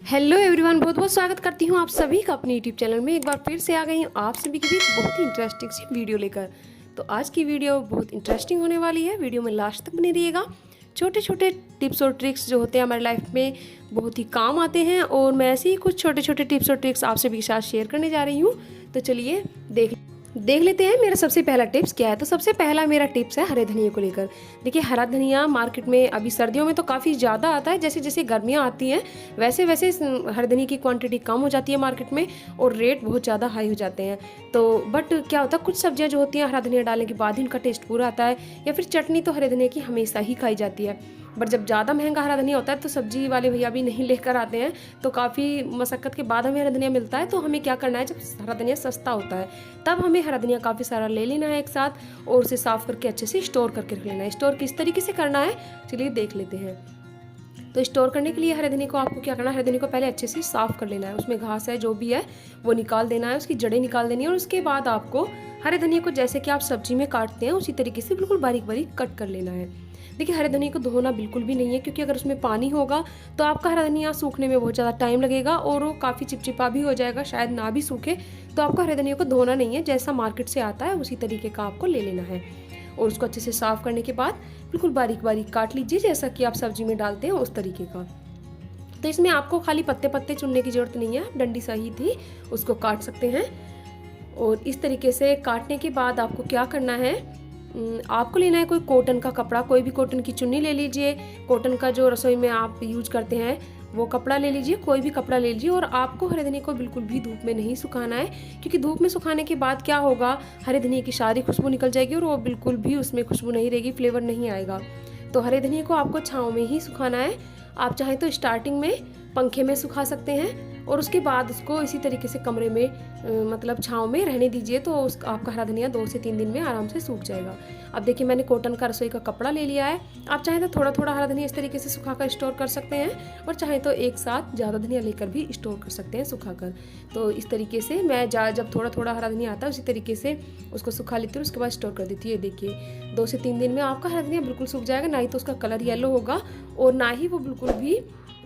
Hello everyone, बहुत बहुत स्वागत करती हूँ आप सभी का अपने यूट्यूब चैनल में। एक बार फिर से आ गई हूँ आप सभी के बीच बहुत ही इंटरेस्टिंग सी वीडियो लेकर। तो आज की वीडियो बहुत इंटरेस्टिंग होने वाली है। वीडियो में लास्ट तक बने रहिएगा। छोटे छोटे टिप्स और ट्रिक्स जो होते हैं हमारी लाइफ में बहुत ही काम आते हैं, और मैं ऐसे ही कुछ छोटे छोटे टिप्स और ट्रिक्स आप सभी के साथ शेयर करने जा रही हूँ। तो चलिए देख लेते हैं मेरा सबसे पहला टिप्स क्या है। तो सबसे पहला मेरा टिप्स है हरे धनिया को लेकर। देखिए, हरा धनिया मार्केट में अभी सर्दियों में तो काफ़ी ज़्यादा आता है। जैसे जैसे गर्मियाँ आती हैं वैसे वैसे हरे धनिया की क्वांटिटी कम हो जाती है मार्केट में, और रेट बहुत ज़्यादा हाई हो जाते हैं। तो बट क्या होता है, कुछ सब्जियाँ जो होती हैं हरा धनिया डालने के बाद ही उनका टेस्ट पूरा आता है, या फिर चटनी तो हरे धनिया की हमेशा ही खाई जाती है। बट जब ज़्यादा महंगा हरा धनिया होता है तो सब्जी वाले भैया भी नहीं लेकर आते हैं, तो काफ़ी मशक्क़त के बाद हमें हरा धनिया मिलता है। तो हमें क्या करना है, जब हरा धनिया सस्ता होता है तब हमें हरा धनिया काफ़ी सारा ले लेना है एक साथ, और उसे साफ़ करके अच्छे से स्टोर करके रख लेना है। स्टोर किस तरीके से करना है चलिए देख लेते हैं। तो स्टोर करने के लिए हरे धनिया को आपको क्या करना है, हरे धनिया को पहले अच्छे से साफ़ कर लेना है। उसमें घास है जो भी है वो निकाल देना है, उसकी जड़ें निकाल देनी है। और उसके बाद आपको हरे धनिया को जैसे कि आप सब्जी में काटते हैं उसी तरीके से बिल्कुल बारीक बारीक कट कर लेना है। देखिए, हरे धनिया को धोना बिल्कुल भी नहीं है, क्योंकि अगर उसमें पानी होगा तो आपका हरा धनिया सूखने में बहुत ज़्यादा टाइम लगेगा और वो काफ़ी चिपचिपा भी हो जाएगा, शायद ना भी सूखे। तो आपको हरे धनिया को धोना नहीं है, जैसा मार्केट से आता है उसी तरीके का आपको ले लेना है। और उसको अच्छे से साफ़ करने के बाद बिल्कुल बारीक बारीक काट लीजिए, जैसा कि आप सब्जी में डालते हैं उस तरीके का। तो इसमें आपको खाली पत्ते पत्ते चुनने की ज़रूरत नहीं है, डंडी सही थी उसको काट सकते हैं। और इस तरीके से काटने के बाद आपको क्या करना है, आपको लेना है कोई कॉटन का कपड़ा, कोई भी कॉटन की चुन्नी ले लीजिए। कॉटन का जो रसोई में आप यूज करते हैं वो कपड़ा ले लीजिए, कोई भी कपड़ा ले लीजिए। और आपको हरे धनिया को बिल्कुल भी धूप में नहीं सुखाना है, क्योंकि धूप में सुखाने के बाद क्या होगा, हरे धनिया की सारी खुशबू निकल जाएगी और वो बिल्कुल भी उसमें खुशबू नहीं रहेगी, फ्लेवर नहीं आएगा। तो हरे धनिया को आपको छाँव में ही सुखाना है। आप चाहें तो स्टार्टिंग में पंखे में सुखा सकते हैं, और उसके बाद उसको इसी तरीके से कमरे में मतलब छाँव में रहने दीजिए। तो आपका हरा धनिया 2 से 3 दिन में आराम से सूख जाएगा। अब देखिए, मैंने कॉटन का रसोई का कपड़ा ले लिया है। आप चाहें तो थोड़ा थोड़ा हरा धनिया इस तरीके से सुखाकर स्टोर कर सकते हैं, और चाहें तो एक साथ ज़्यादा धनिया लेकर भी स्टोर कर सकते हैं सुखाकर। तो इस तरीके से मैं जब थोड़ा थोड़ा हरा धनिया आता है उसी तरीके से उसको सुखा लेती हूँ, उसके बाद स्टोर कर देती है। देखिए, 2 से 3 दिन में आपका हरा धनिया बिल्कुल सूख जाएगा। ना ही तो उसका कलर येलो होगा, और ना ही वो बिल्कुल भी,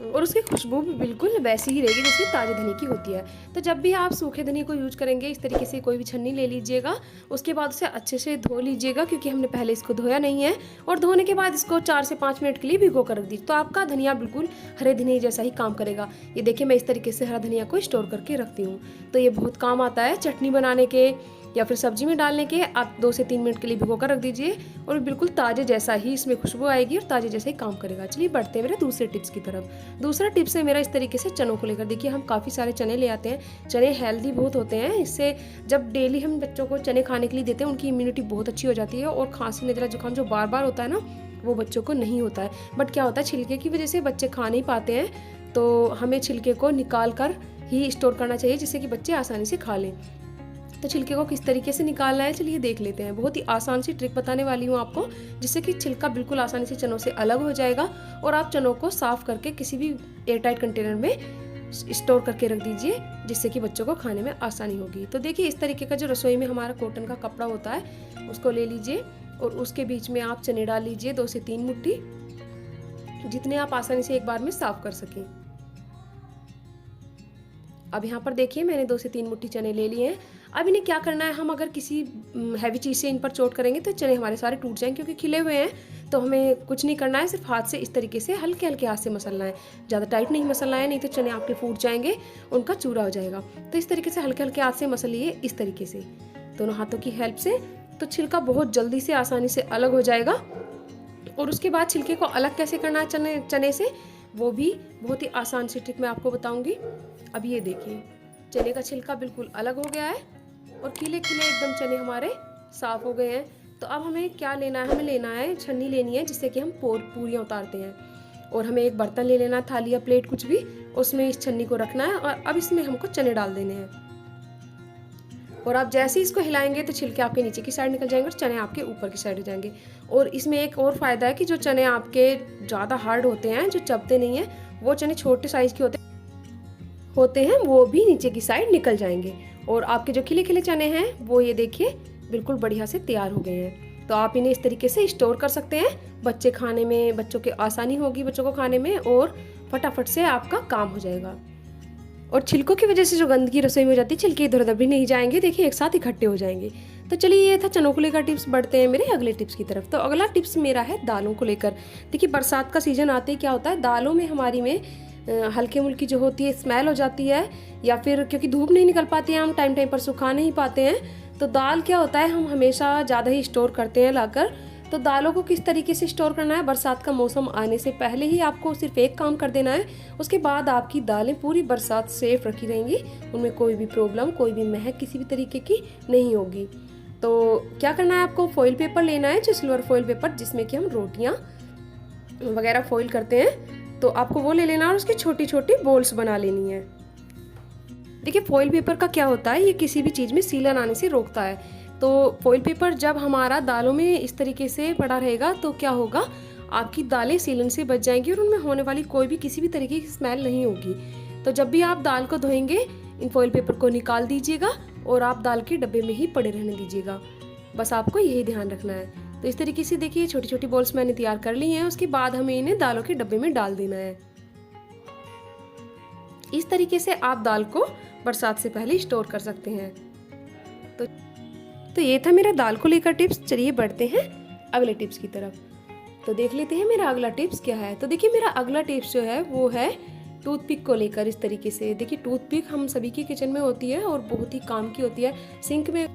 और उसकी खुशबू भी बिल्कुल वैसी ही रहेगी जैसी ताज़े धनिया की होती है। तो जब भी आप सूखे धनिया को यूज करेंगे, इस तरीके से कोई भी छन्नी ले लीजिएगा, उसके बाद उसे अच्छे से धो लीजिएगा, क्योंकि हमने पहले इसको धोया नहीं है। और धोने के बाद इसको 4 से 5 मिनट के लिए भिगो कर रख दीजिए, तो आपका धनिया बिल्कुल हरे धनिया जैसा ही काम करेगा। ये देखिए, मैं इस तरीके से हरा धनिया को स्टोर करके रखती हूँ। तो ये बहुत काम आता है चटनी बनाने के या फिर सब्जी में डालने के। आप 2 से 3 मिनट के लिए भिगो कर रख दीजिए, और बिल्कुल ताज़े जैसा ही इसमें खुशबू आएगी और ताज़े जैसा ही काम करेगा। चलिए बढ़ते हैं मेरे दूसरे टिप्स की तरफ। दूसरा टिप्स है मेरा इस तरीके से चनों को लेकर। देखिए, हम काफ़ी सारे चने ले आते हैं। चने हेल्दी बहुत होते हैं, इससे जब डेली हम बच्चों को चने खाने के लिए देते हैं उनकी इम्यूनिटी बहुत अच्छी हो जाती है, और खांसी नजला जुकाम जो बार बार होता है ना, वो बच्चों को नहीं होता है। बट क्या होता है, छिलके की वजह से बच्चे खा नहीं पाते हैं, तो हमें छिलके को निकाल कर ही स्टोर करना चाहिए, जिससे कि बच्चे आसानी से खा लें। तो छिलके को किस तरीके से निकालना है चलिए देख लेते हैं। बहुत ही आसान सी ट्रिक बताने वाली हूँ आपको, जिससे कि छिलका बिल्कुल आसानी से चनों से अलग हो जाएगा, और आप चनों को साफ करके किसी भी एयरटाइट कंटेनर में स्टोर करके रख दीजिए, जिससे कि बच्चों को खाने में आसानी होगी। तो देखिए, इस तरीके का जो रसोई में हमारा कॉटन का कपड़ा होता है उसको ले लीजिए, और उसके बीच में आप चने डाल लीजिए 2 से 3 मुट्ठी, जितने आप आसानी से एक बार में साफ कर सकें। अब यहाँ पर देखिए, मैंने 2 से 3 मुट्ठी चने ले लिए हैं। अब इन्हें क्या करना है, हम अगर किसी हैवी चीज़ से इन पर चोट करेंगे तो चने हमारे सारे टूट जाएंगे, क्योंकि खिले हुए हैं। तो हमें कुछ नहीं करना है, सिर्फ हाथ से इस तरीके से हल्के हल्के हाथ से मसलना है, ज़्यादा टाइट नहीं मसलना है, नहीं तो चने आपके फूट जाएंगे, उनका चूरा हो जाएगा। तो इस तरीके से हल्के हल्के हाथ से मसलिए, इस तरीके से दोनों हाथों की हेल्प से। तो छिलका बहुत जल्दी से आसानी से अलग हो जाएगा। और उसके बाद छिलके को अलग कैसे करना है चने से, वो भी बहुत ही आसान सी ट्रिक मैं आपको बताऊंगी। अब ये देखिए, चने का छिलका बिल्कुल अलग हो गया है, और खिले खिले एकदम चने हमारे साफ हो गए हैं। तो अब हमें क्या लेना है, हमें लेना है छन्नी लेनी है, जिससे कि हम पूरियाँ उतारते हैं। और हमें एक बर्तन ले लेना है, थाली या प्लेट कुछ भी, उसमें इस छन्नी को रखना है, और अब इसमें हमको चने डाल देने हैं। और आप जैसे ही इसको हिलाएंगे तो छिलके आपके नीचे की साइड निकल जाएंगे और चने आपके ऊपर की साइड हो जाएंगे। और इसमें एक और फ़ायदा है कि जो चने आपके ज़्यादा हार्ड होते हैं, जो चबते नहीं हैं, वो चने छोटे साइज़ के होते हैं, वो भी नीचे की साइड निकल जाएंगे। और आपके जो खिले खिले चने हैं वो ये देखिए बिल्कुल बढ़िया से तैयार हो गए हैं। तो आप इन्हें इस तरीके से स्टोर कर सकते हैं, बच्चों की आसानी होगी बच्चों को खाने में, और फटाफट से आपका काम हो जाएगा। और छिलकों की वजह से जो गंदगी रसोई में हो जाती है, छिलके इधर उधर भी नहीं जाएंगे, देखिए एक साथ इकट्ठे हो जाएंगे। तो चलिए ये था चनों को लेकर टिप्स, बढ़ते हैं मेरे अगले टिप्स की तरफ। तो अगला टिप्स मेरा है दालों को लेकर। देखिए बरसात का सीजन आते ही क्या होता है, दालों में हमारी में हल्की मुल्की जो होती है स्मेल हो जाती है, या फिर क्योंकि धूप नहीं निकल पाती है, हम टाइम टाइम पर सुखा नहीं पाते हैं, तो दाल क्या होता है हम हमेशा ज़्यादा ही स्टोर करते हैं लाकर। तो दालों को किस तरीके से स्टोर करना है, बरसात का मौसम आने से पहले ही आपको सिर्फ एक काम कर देना है, उसके बाद आपकी दालें पूरी बरसात सेफ रखी रहेंगी, उनमें कोई भी प्रॉब्लम, कोई भी महक किसी भी तरीके की नहीं होगी। तो क्या करना है, आपको फॉइल पेपर लेना है, जो सिल्वर फॉइल पेपर जिसमें कि हम रोटियां वगैरह फॉइल करते हैं, तो आपको वो ले लेना और उसकी छोटी छोटी बॉल्स बना लेनी है। देखिए फॉइल पेपर का क्या होता है, ये किसी भी चीज़ में सीलन आने से रोकता है। तो फॉइल पेपर जब हमारा दालों में इस तरीके से पड़ा रहेगा तो क्या होगा, आपकी दालें सीलन से बच जाएंगी और उनमें होने वाली कोई भी किसी भी तरीके की स्मेल नहीं होगी। तो जब भी आप दाल को धोएंगे, इन फॉइल पेपर को निकाल दीजिएगा और आप दाल के डब्बे में ही पड़े रहने दीजिएगा, बस आपको यही ध्यान रखना है। तो इस तरीके से देखिए छोटी छोटी बॉल्स मैंने तैयार कर ली हैं, उसके बाद हमें इन्हें दालों के डब्बे में डाल देना है। इस तरीके से आप दाल को बरसात से पहले स्टोर कर सकते हैं। तो ये था मेरा दाल को लेकर टिप्स। चलिए बढ़ते हैं अगले टिप्स की तरफ। तो देख लेते हैं मेरा अगला टिप्स क्या है। तो देखिए मेरा अगला टिप्स जो है वो है टूथपिक को लेकर। इस तरीके से देखिए टूथपिक हम सभी के किचन में होती है और बहुत ही काम की होती है। सिंक में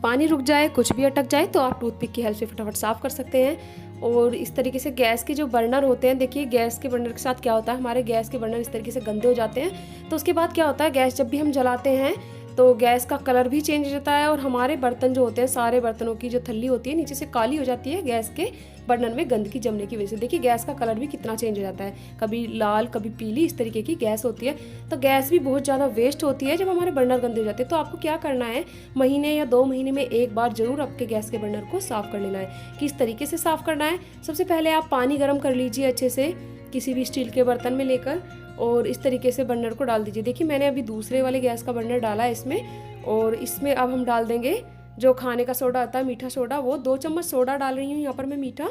पानी रुक जाए, कुछ भी अटक जाए, तो आप टूथपिक की हेल्प से फटाफट साफ कर सकते हैं। और इस तरीके से गैस के जो बर्नर होते हैं, देखिए गैस के बर्नर के साथ क्या होता है, हमारे गैस के बर्नर इस तरीके से गंदे हो जाते हैं, तो उसके बाद क्या होता है, गैस जब भी हम जलाते हैं तो गैस का कलर भी चेंज हो जाता है और हमारे बर्तन जो होते हैं, सारे बर्तनों की जो थल्ली होती है नीचे से काली हो जाती है गैस के बर्नर में गंदगी जमने की वजह से। देखिए गैस का कलर भी कितना चेंज हो जाता है, कभी लाल कभी पीली, इस तरीके की गैस होती है। तो गैस भी बहुत ज़्यादा वेस्ट होती है जब हमारे बर्नर गंदे हो जाते हैं। तो आपको क्या करना है, महीने या 2 महीने में एक बार जरूर आपके गैस के बर्नर को साफ़ कर लेना है। किस तरीके से साफ़ करना है, सबसे पहले आप पानी गर्म कर लीजिए अच्छे से किसी भी स्टील के बर्तन में लेकर, और इस तरीके से बर्नर को डाल दीजिए। देखिए मैंने अभी दूसरे वाले गैस का बर्नर डाला है इसमें, और इसमें अब हम डाल देंगे जो खाने का सोडा आता है, मीठा सोडा, वो 2 चम्मच सोडा डाल रही हूँ यहाँ पर मैं मीठा,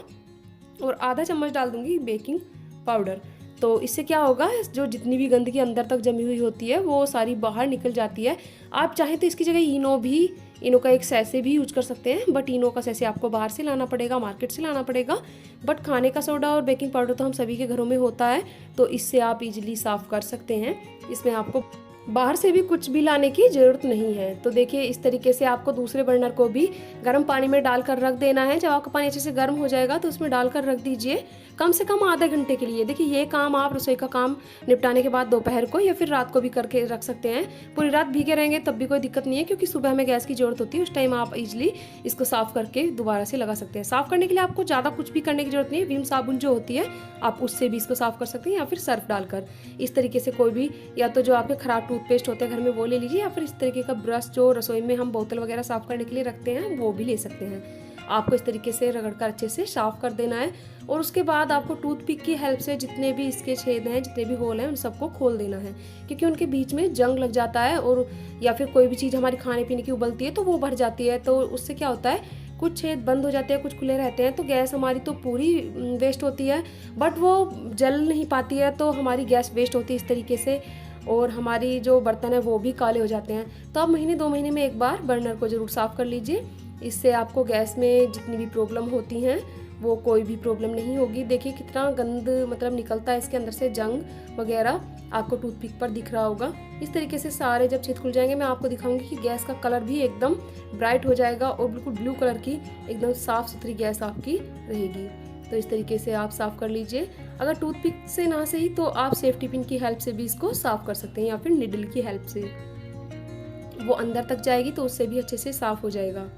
और आधा चम्मच डाल दूंगी बेकिंग पाउडर। तो इससे क्या होगा, जो जितनी भी गंदगी अंदर तक जमी हुई होती है वो सारी बाहर निकल जाती है। आप चाहें तो इसकी जगह इनो का एक सैसे भी यूज कर सकते हैं, बट इनो का सैसे आपको बाहर से लाना पड़ेगा, मार्केट से लाना पड़ेगा। बट खाने का सोडा और बेकिंग पाउडर तो हम सभी के घरों में होता है, तो इससे आप इजीली साफ़ कर सकते हैं। इसमें आपको बाहर से भी कुछ भी लाने की ज़रूरत नहीं है। तो देखिए इस तरीके से आपको दूसरे बर्नर को भी गर्म पानी में डालकर रख देना है। जब आपका पानी अच्छे से गर्म हो जाएगा तो उसमें डालकर रख दीजिए कम से कम आधे घंटे के लिए। देखिए ये काम आप रसोई का काम निपटाने के बाद दोपहर को या फिर रात को भी करके रख सकते हैं। पूरी रात भीगे रहेंगे तब भी कोई दिक्कत नहीं है, क्योंकि सुबह में गैस की ज़रूरत होती है, उस टाइम आप इजीली इसको साफ़ करके दोबारा से लगा सकते हैं। साफ़ करने के लिए आपको ज़्यादा कुछ भी करने की ज़रूरत नहीं है, विम साबुन जो होती है आप उससे भी इसको साफ़ कर सकते हैं, या फिर सर्फ डालकर। इस तरीके से कोई भी, या तो जो आपके ख़राब टूथपेस्ट होते हैं घर में वो ले लीजिए, या फिर इस तरीके का ब्रश जो रसोई में हम बोतल वगैरह साफ़ करने के लिए रखते हैं वो भी ले सकते हैं। आपको इस तरीके से रगड़कर अच्छे से साफ़ कर देना है, और उसके बाद आपको टूथपिक की हेल्प से जितने भी इसके छेद हैं, जितने भी होल हैं, उन सबको खोल देना है, क्योंकि उनके बीच में जंग लग जाता है, और या फिर कोई भी चीज़ हमारी खाने पीने की उबलती है तो वो भर जाती है। तो उससे क्या होता है, कुछ छेद बंद हो जाते हैं, कुछ खुले रहते हैं, तो गैस हमारी तो पूरी वेस्ट होती है, बट वो जल नहीं पाती है, तो हमारी गैस वेस्ट होती है इस तरीके से, और हमारी जो बर्तन है वो भी काले हो जाते हैं। तो आप महीने 2 महीने में एक बार बर्नर को ज़रूर साफ़ कर लीजिए। इससे आपको गैस में जितनी भी प्रॉब्लम होती हैं वो कोई भी प्रॉब्लम नहीं होगी। देखिए कितना गंद मतलब निकलता है इसके अंदर से, जंग वगैरह आपको टूथपिक पर दिख रहा होगा। इस तरीके से सारे जब छेद खुल जाएंगे मैं आपको दिखाऊंगी कि गैस का कलर भी एकदम ब्राइट हो जाएगा और बिल्कुल ब्लू कलर की एकदम साफ़ सुथरी गैस आपकी रहेगी। तो इस तरीके से आप साफ़ कर लीजिए। अगर टूथपिक से ना सही तो आप सेफ्टी पिन की हेल्प से भी इसको साफ़ कर सकते हैं, या फिर निडल की हेल्प से, वो अंदर तक जाएगी तो उससे भी अच्छे से साफ़ हो जाएगा।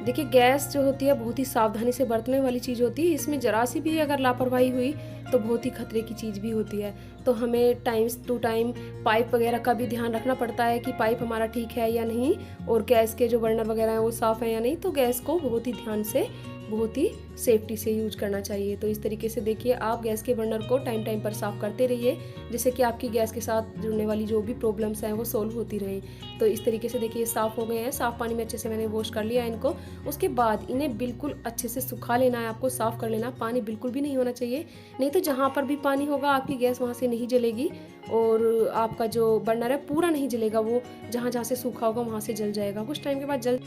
देखिए गैस जो होती है बहुत ही सावधानी से बरतने वाली चीज़ होती है, इसमें जरा सी भी अगर लापरवाही हुई तो बहुत ही खतरे की चीज़ भी होती है। तो हमें टाइम टू टाइम पाइप वगैरह का भी ध्यान रखना पड़ता है कि पाइप हमारा ठीक है या नहीं, और गैस के जो बर्नर वगैरह हैं वो साफ़ है या नहीं। तो गैस को बहुत ही ध्यान से बहुत ही सेफ्टी से यूज करना चाहिए। तो इस तरीके से देखिए आप गैस के बर्नर को टाइम पर साफ़ करते रहिए, जिससे कि आपकी गैस के साथ जुड़ने वाली जो भी प्रॉब्लम्स हैं वो सॉल्व होती रहें। तो इस तरीके से देखिए साफ़ हो गए हैं, साफ़ पानी में अच्छे से मैंने वॉश कर लिया है इनको। उसके बाद इन्हें बिल्कुल अच्छे से सुखा लेना है, आपको साफ़ कर लेना। पानी बिल्कुल भी नहीं होना चाहिए, नहीं तो जहाँ पर भी पानी होगा आपकी गैस वहाँ से नहीं जलेगी और आपका जो बर्नर है पूरा नहीं जलेगा, वो जहाँ जहाँ से सूखा होगा वहाँ से जल जाएगा। कुछ टाइम के बाद जल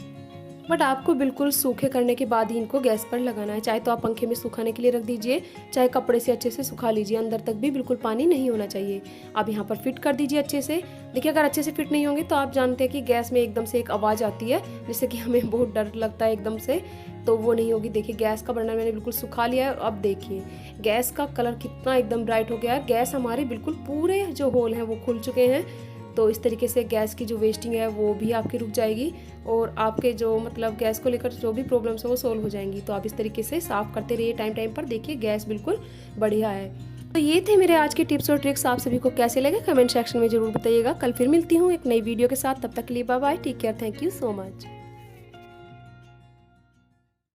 बट आपको बिल्कुल सूखे करने के बाद ही इनको गैस पर लगाना है। चाहे तो आप पंखे में सुखाने के लिए रख दीजिए, चाहे कपड़े से अच्छे से सुखा लीजिए, अंदर तक भी बिल्कुल पानी नहीं होना चाहिए। आप यहाँ पर फिट कर दीजिए अच्छे से। देखिए अगर अच्छे से फिट नहीं होंगे तो आप जानते हैं कि गैस में एकदम से एक आवाज़ आती है जिससे कि हमें बहुत डर लगता है एकदम से, तो वो नहीं होगी। देखिए गैस का बर्नर मैंने बिल्कुल सुखा लिया है और अब देखिए गैस का कलर कितना एकदम ब्राइट हो गया है। गैस हमारी बिल्कुल पूरे जो होल हैं वो खुल चुके हैं। तो इस तरीके से गैस की जो वेस्टिंग है वो भी आपकी रुक जाएगी और आपके जो मतलब गैस को लेकर जो भी प्रॉब्लम्स है वो सोल्व हो जाएंगी। तो आप इस तरीके से साफ़ करते रहिए टाइम पर। देखिए गैस बिल्कुल बढ़िया है। तो ये थे मेरे आज के टिप्स और ट्रिक्स। आप सभी को कैसे लगे कमेंट सेक्शन में ज़रूर बताइएगा। कल फिर मिलती हूँ एक नई वीडियो के साथ, तब तक के लिए bye bye, take care, thank you so much.